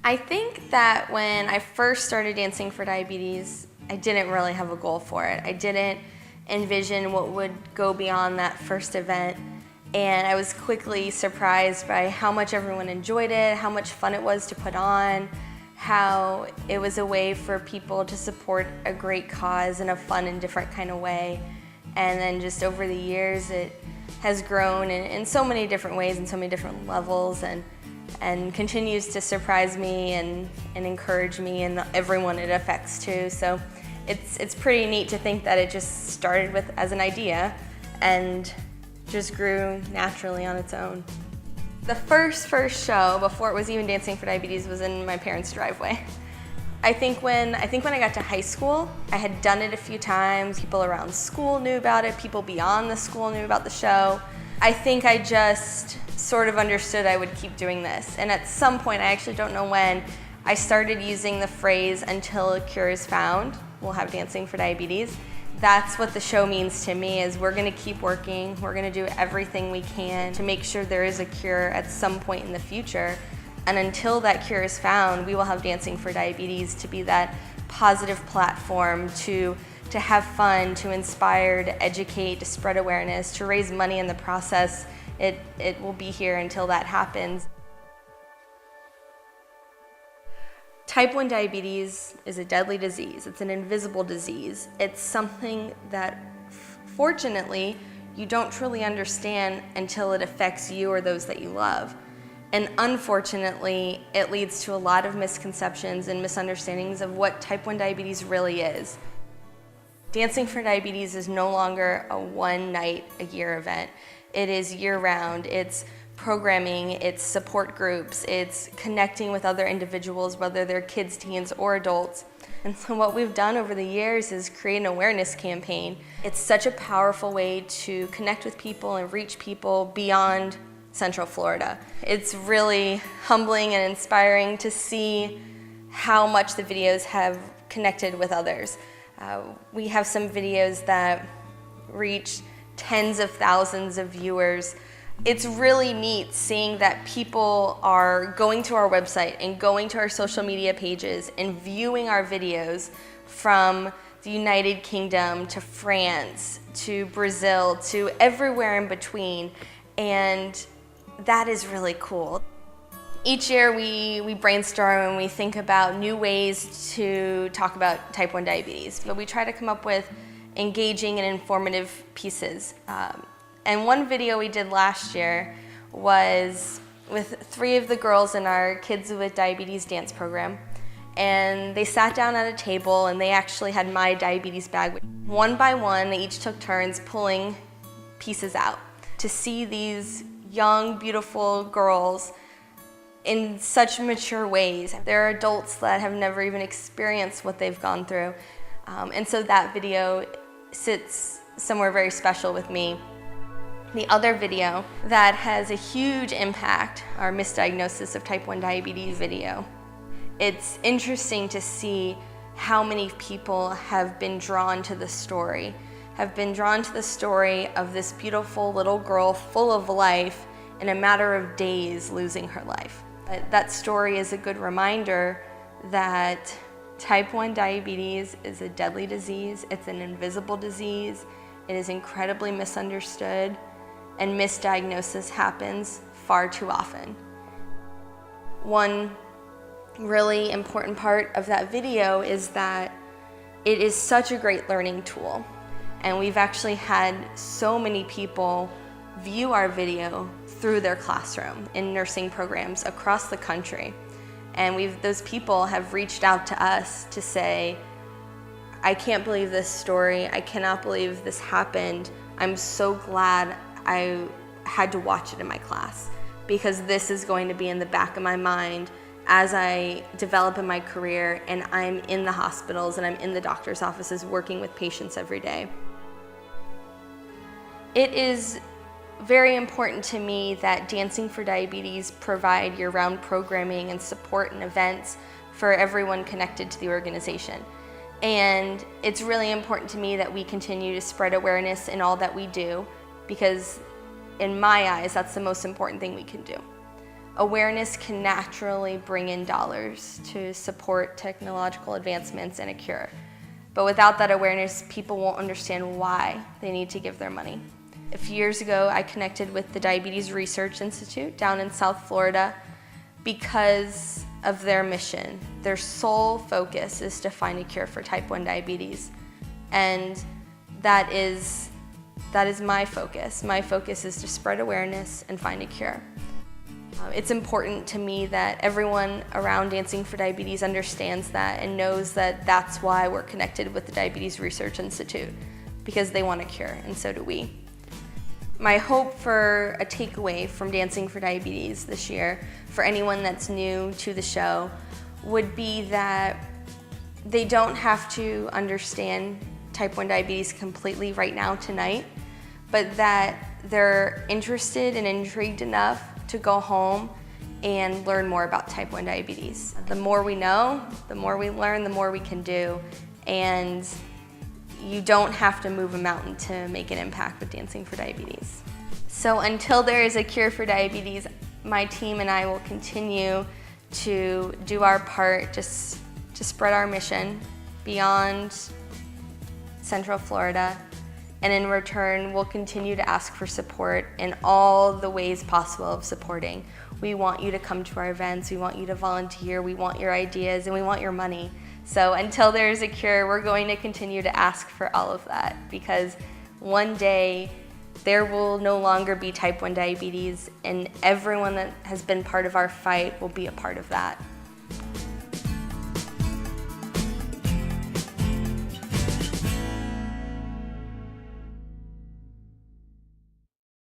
I think that when I first started Dancing for Diabetes, I didn't really have a goal for it. I didn't envision what would go beyond that first event, and I was quickly surprised by how much everyone enjoyed it, how much fun it was to put on, how it was a way for people to support a great cause in a fun and different kind of way. And then just over the years, it has grown in so many different ways and so many different levels, and continues to surprise me and encourage me and everyone it affects too. So it's pretty neat to think that it just started with as an idea and just grew naturally on its own. The first show, before it was even Dancing for Diabetes, was in my parents' driveway. I think when I got to high school, I had done it a few times. People around school knew about it, people beyond the school knew about the show. I think I just sort of understood I would keep doing this. And at some point, I actually don't know when, I started using the phrase, "until a cure is found, we'll have Dancing for Diabetes." That's what the show means to me, is we're gonna keep working, we're gonna do everything we can to make sure there is a cure at some point in the future. And until that cure is found, we will have Dancing for Diabetes to be that positive platform to have fun, to inspire, to educate, to spread awareness, to raise money in the process. It will be here until that happens. Type 1 diabetes is a deadly disease. It's an invisible disease. It's something that, fortunately, you don't truly understand until it affects you or those that you love. And unfortunately, it leads to a lot of misconceptions and misunderstandings of what type 1 diabetes really is. Dancing for Diabetes is no longer a one-night-a-year event. It is year-round. It's programming, it's support groups, it's connecting with other individuals, whether they're kids, teens, or adults. And so what we've done over the years is create an awareness campaign. It's such a powerful way to connect with people and reach people beyond Central Florida. It's really humbling and inspiring to see how much the videos have connected with others. We have some videos that reach tens of thousands of viewers. It's really neat seeing that people are going to our website and going to our social media pages and viewing our videos from the United Kingdom to France to Brazil to everywhere in between, and that is really cool. Each year we brainstorm and we think about new ways to talk about type 1 diabetes, but we try to come up with engaging and informative pieces. And one video we did last year was with 3 of the girls in our Kids with Diabetes dance program. And they sat down at a table and they actually had my diabetes bag. One by one, they each took turns pulling pieces out. To see these young, beautiful girls in such mature ways. They're adults that have never even experienced what they've gone through. And so that video sits somewhere very special with me. The other video that has a huge impact, our misdiagnosis of type 1 diabetes video. It's interesting to see how many people have been drawn to the story, of this beautiful little girl full of life in a matter of days losing her life. That story is a good reminder that type 1 diabetes is a deadly disease. It's an invisible disease. It is incredibly misunderstood, and misdiagnosis happens far too often. One really important part of that video is that it is such a great learning tool, and we've actually had so many people view our video through their classroom in nursing programs across the country. And those people have reached out to us to say, "I can't believe this story. I cannot believe this happened. I'm so glad I had to watch it in my class, because this is going to be in the back of my mind as I develop in my career and I'm in the hospitals and I'm in the doctor's offices working with patients every day." It is very important to me that Dancing for Diabetes provide year-round programming and support and events for everyone connected to the organization. And it's really important to me that we continue to spread awareness in all that we do, because in my eyes, that's the most important thing we can do. Awareness can naturally bring in dollars to support technological advancements and a cure. But without that awareness, people won't understand why they need to give their money. A few years ago, I connected with the Diabetes Research Institute down in South Florida because of their mission. Their sole focus is to find a cure for type 1 diabetes. And that is my focus. My focus is to spread awareness and find a cure. It's important to me that everyone around Dancing for Diabetes understands that and knows that that's why we're connected with the Diabetes Research Institute, because they want a cure, and so do we. My hope for a takeaway from Dancing for Diabetes this year, for anyone that's new to the show, would be that they don't have to understand type 1 diabetes completely right now, tonight, but that they're interested and intrigued enough to go home and learn more about type 1 diabetes. The more we know, the more we learn, the more we can do, and you don't have to move a mountain to make an impact with Dancing for Diabetes. So until there is a cure for diabetes, my team and I will continue to do our part just to spread our mission beyond Central Florida. And in return, we'll continue to ask for support in all the ways possible of supporting. We want you to come to our events, we want you to volunteer, we want your ideas, and we want your money. So until there is a cure, we're going to continue to ask for all of that, because one day there will no longer be type 1 diabetes, and everyone that has been part of our fight will be a part of that.